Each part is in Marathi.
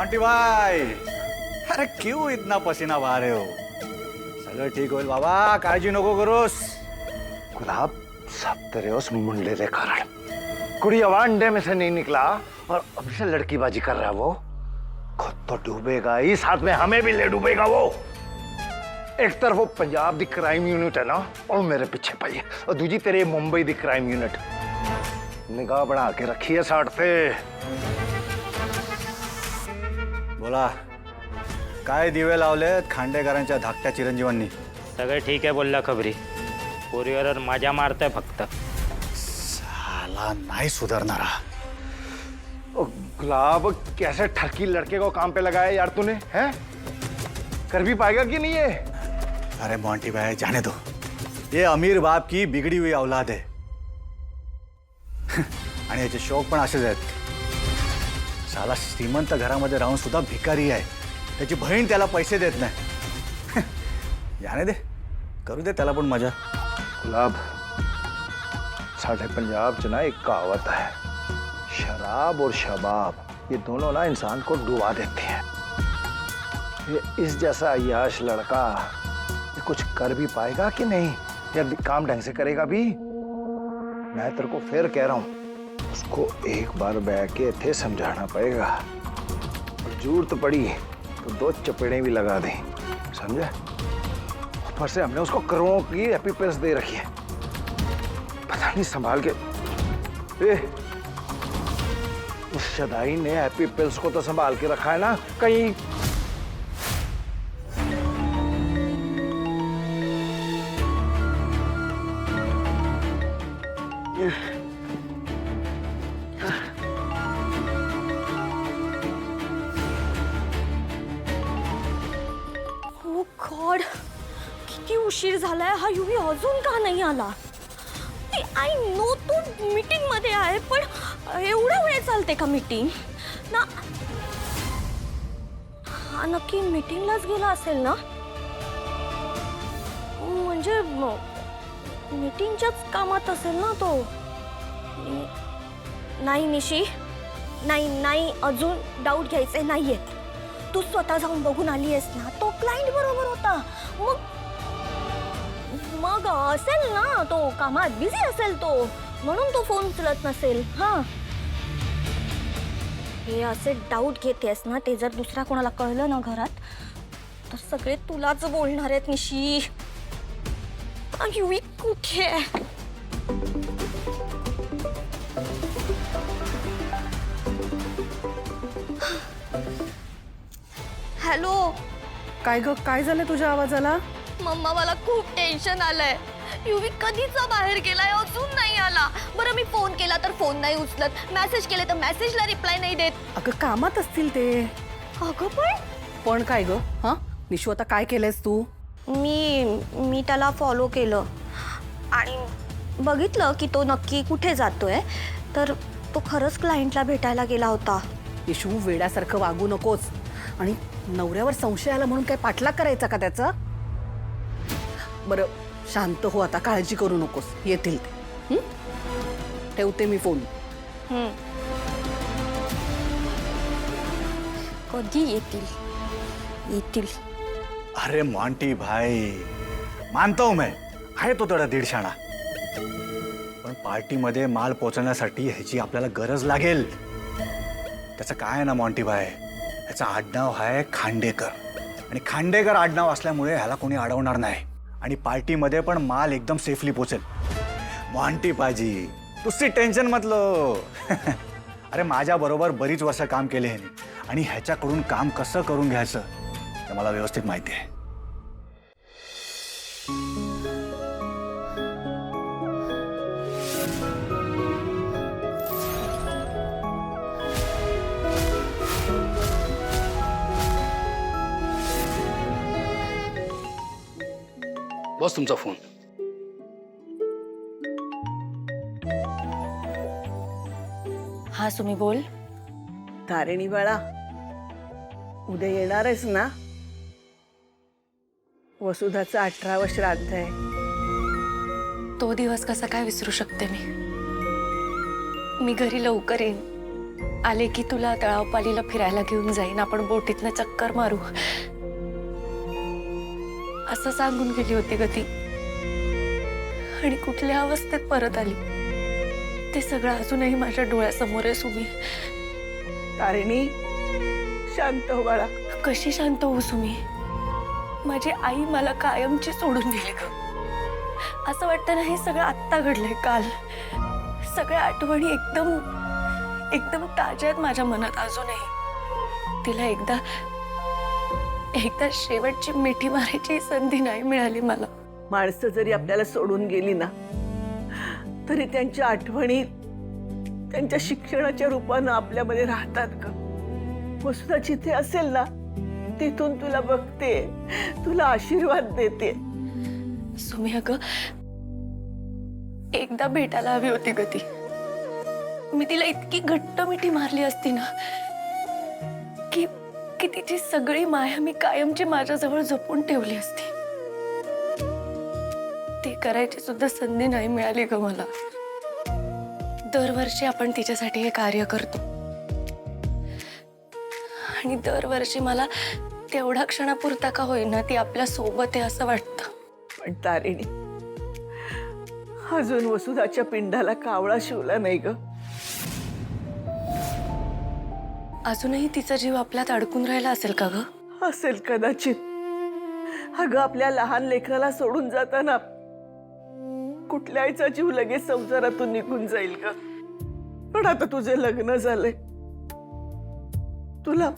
मोंटी भाई, अरे क्यों इतना पसीना बहा रहे हो? सगळं ठीक होईल बाबा, काळजी नको करूस. गुलाब, सब तेरे उस मुंडे के कारण कुड़िया अंडे में से नहीं निकला और अभी से लड़कीबाजी कर रहा है वो. खुद तो डूबेगा ही, साथ में हमें भी ले डूबेगा वो. एक तरफ वो पंजाब दी क्राइम यूनिट है ना, और मेरे पीछे पई है, और दूजी तेरे मुंबई दी क्राइम यूनिट. निगाह बना के रखी है साथ पे. बोला, काय दिवे लावलेत खांडेकरांच्या धाकट्या चिरंजीवांनी? सगळं ठीक आहे बोलला खबरी. पोरीवर मजा मारतोय फक्त. साला नाही सुधारणारा. ओ गुलाब, कैसे ठरकी लड़के को काम पे लगाया यार तूने, हैं? कर भी पाएगा कि नहीं ये? अरे मोंटी भाई, जाने दो. ये अमीर बाप की बिगड़ी हुई औलाद है. आणि याचे शौक पण असेच आहेत. साला श्रीमंत घरामध्ये राहून सुद्धा भिकारी आहे. त्याची बहीण त्याला पैसे देत नाही. जाने दे, करू दे त्याला पण मजा. गुलाब, साढ़े पंजाब च ना एक कहावत है, शराब और शबाब ये दोनों ना इंसान को डुबा देते हैं. ये इस जैसा अय्याश लड़का ये कुछ कर भी पाएगा कि नहीं, या काम ढंग से करेगा भी? मैं तेरे को फिर कह रहा हूँ, उसको एक बार बैठ के थे समझाना पड़ेगा. और जरूरत पड़ी तो 2 चपेड़े भी लगा दें, समझे? ऊपर से हमने उसको करोड़ों की हैप्पी पिल्स दे रखी है. पता नहीं संभाल के. उस शदाई ने हैप्पी पिल्स को तो संभाल के रखा है ना कहीं. ओ गॉड, किती उशीर झालाय. हा युवी अजून का नाही आला? आय नो तू मीटिंग मध्ये आहे, पण एवढा वेळ चालते का मीटिंग ना? हा नक्की मीटिंगलाच गेला असेल ना? म्हणजे मीटिंगच्याच कामात असेल ना तो. नाही निशी, नाही अजून डाऊट घ्यायचे नाहीये. तू स्वतः जाऊन बघून आली आहेस ना, तो क्लायंट बरोबर होता. मग असेल ना, तो कामात बिझी असेल तो, म्हणून तो फोन उचलत नसेल. हा, हे असे डाऊट घेतेस ना, ते जर दुसऱ्या कोणाला कळलं ना घरात, तर सगळे तुलाच बोलणार आहेत निशी. युवी कुठे आहे? हॅलो. काय ग, काय झालं तुझ्या आवाजाला? मम्मा, मला खूप टेन्शन आलंय. युवी कधीचा बाहेर गेलाय, अजून नाही आला. बरं, मी फोन केला तर फोन नाही उचलत, मेसेज केले तर मेसेजला रिप्लाय नाही देत. अगं कामात असतील ते. अगं पण काय ग? हा निशू, आता काय केलंयस तू? मी त्याला फॉलो केलं आणि बघितलं की तो नक्की कुठे जातोय. तर तो खरंच क्लायंटला भेटायला गेला होता. निशू, वेड्यासारखं वागू नकोस. आणि नवऱ्यावर संशय आला म्हणून काय पाठलाग करायचा का त्याचा? बरं, शांत हो आता, काळजी करू नकोस, येतील ते. ठेवते मी फोन. कधी येतील? अरे मोंटी भाई, मानता हूं मैं, आहे तो थोडा दीडशाणा, पण पार्टीमध्ये माल पोहोचवण्यासाठी ह्याची आपल्याला गरज लागेल. त्याचं काय आहे ना मोंटी भाई, ह्याचं आडनाव आहे खांडेकर, आणि खांडेकर आडनाव असल्यामुळे ह्याला कोणी अडवणार नाही, आणि पार्टीमध्ये पण माल एकदम सेफली पोचेल. मोंटी पाजी, तुझी टेन्शन मत लो. अरे माझ्या बरोबर बरीच वर्ष काम केले ह्याने, आणि ह्याच्याकडून काम कसं करून घ्यायचं ते मला व्यवस्थित माहिती आहे. बस तुमचा फोन. हा सुमी, बोल. तारिणी बाळा, उद्या येणार आहेस ना? वसुधाचं 18वं श्राद्ध आहे. तो दिवस कसा काय विसरू शकते मी? मी घरी लवकर येईन. आले की तुला तळावपालीला फिरायला घेऊन जाईन, आपण बोटीतनं चक्कर मारू असं सांगून गेली होती ग ती. आणि कुठल्या अवस्थेत परत आली ते सगळं अजूनही माझ्या डोळ्यासमोर आहे सुमी. तारिणी, शांत हो बाळा. कशी शांत होऊ सुमी? माझी आई मला कायमची सोडून गेली ग. असं वाटतं ना हे सगळं आत्ता घडलंय, काल. सगळ्या आठवणी एकदम एकदम ताज्या आहेत माझ्या मनात अजूनही. तिला एकदा शेवटची मिठी मारायची संधी नाही मिळाली मला. माणसं जरी आपल्याला सोडून गेली ना, तरी त्यांच्या आठवणी त्यांच्या शिक्षणाच्या रूपानं आपल्यामध्ये राहतात ग. वसुधा जिथे असेल ना, तिथून तुला बघते, तुला आशीर्वाद देते. सुमी अगं, एकदा भेटायला हवी होती ग ती. मी तिला इतकी घट्ट मिठी मारली असती ना की तिची सगळी माया मी कायमची माझ्याजवळ जपून ठेवली असती. ती करायची सुद्धा संधी नाही मिळाली ग मला. दरवर्षी आपण तिच्यासाठी हे कार्य करतो आणि दरवर्षी मला तेवढा क्षणापुरता का होईना ती आपल्या सोबत आहे असं वाटतं. पण तारिणी, अजून वसुधाच्या पिंडाला कावळा शिवला नाही ग. अजूनही तिचा जीव आपल्यात अडकून राहिला असेल का ग? असेल कदाचित. अगं, आपल्या लहान लेकराला सोडून जाताना कुठल्या आईचा जीव लगेच संसारातून निघून जाईल ग. पण आता तुझे लग्न झाले, तुला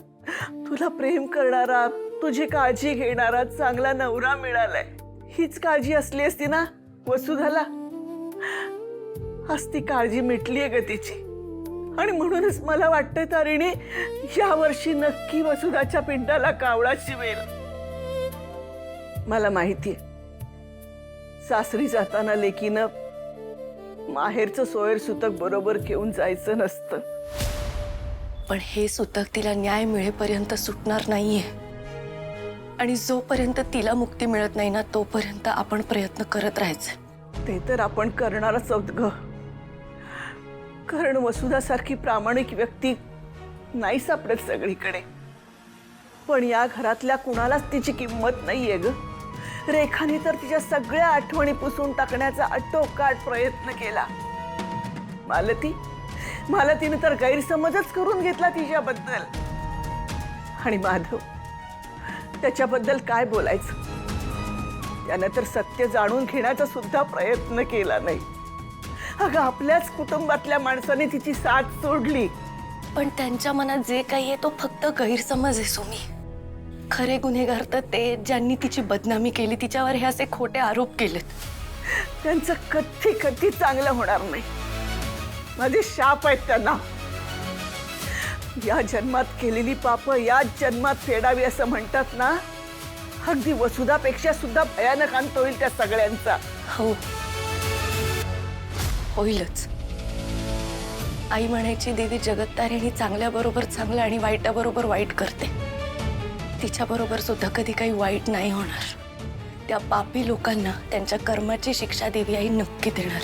तुला प्रेम करणारा, तुझी काळजी घेणारा चांगला नवरा मिळालाय. हीच काळजी असली असती ना वसुधाला, आज ती काळजी मिटलीये ग तिची. आणि म्हणूनच मला वाटतंय तारिणी, या वर्षी नक्की वसुधाच्या पिंडाला कावळा शिवेल. मला माहितीये, सासरी जाताना लेकीनं माहेरचं सोयर सुतक बरोबर घेऊन जायचं नसतं. पण हे सुतक तिला न्याय मिळेपर्यंत सुटणार नाहीये. आणि जोपर्यंत तिला मुक्ती मिळत नाही ना, तोपर्यंत आपण प्रयत्न करत राहायचं. ते तर आपण करणारच आहोत ग. कारण वसुधासारखी प्रामाणिक व्यक्ती नाही सापडत सगळीकडे. पण या घरातल्या कुणालाच तिची किंमत नाहीये ग. रेखाने तर तिच्या सगळ्या आठवणी पुसून टाकण्याचा आटोकाट प्रयत्न केला. मालतीने तर गैरसमजच करून घेतला तिच्याबद्दल. आणि माधव, त्याच्याबद्दल काय बोलायचं. त्यानं तर सत्य जाणून घेण्याचा सुद्धा प्रयत्न केला नाही. अगं, आपल्याच कुटुंबातल्या माणसाने तिची साथ सोडली. पण त्यांच्या मनात जे काही आहे तो फक्त गैरसमज आहे सुमी. खरे गुन्हेगार तर ते ज्यांनी तिची बदनामी केली, तिच्यावर हे असे खोटे आरोप केलेत. त्यांचं कधी चांगलं होणार नाही. माझे शाप आहेत त्यांना. या जन्मात केलेली पाप याच जन्मात फेडावी असं म्हणतात ना, अगदी वसुधापेक्षा सुद्धा भयानक अंत होईल त्या सगळ्यांचा. हो, होईलच. आई म्हणायची, देवी जगत्तारिणी चांगल्याबरोबर चांगलं आणि वाईटाबरोबर वाईट करते. तिच्याबरोबर सुद्धा कधी काही वाईट नाही होणार. त्या पापी लोकांना त्यांच्या कर्माची शिक्षा देवी आई नक्की देणार.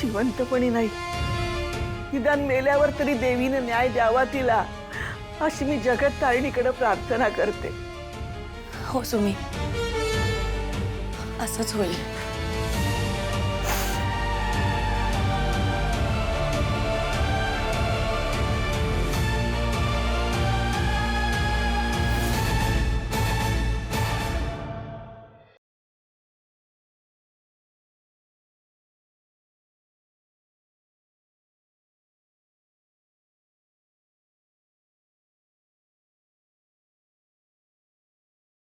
जिवंतपणी नाही, निदान मेल्यावर तरी देवीने न्याय द्यावा तिला, अशी मी जगत्तारिणीकडे प्रार्थना करते. हो सुमी, असंच होईल.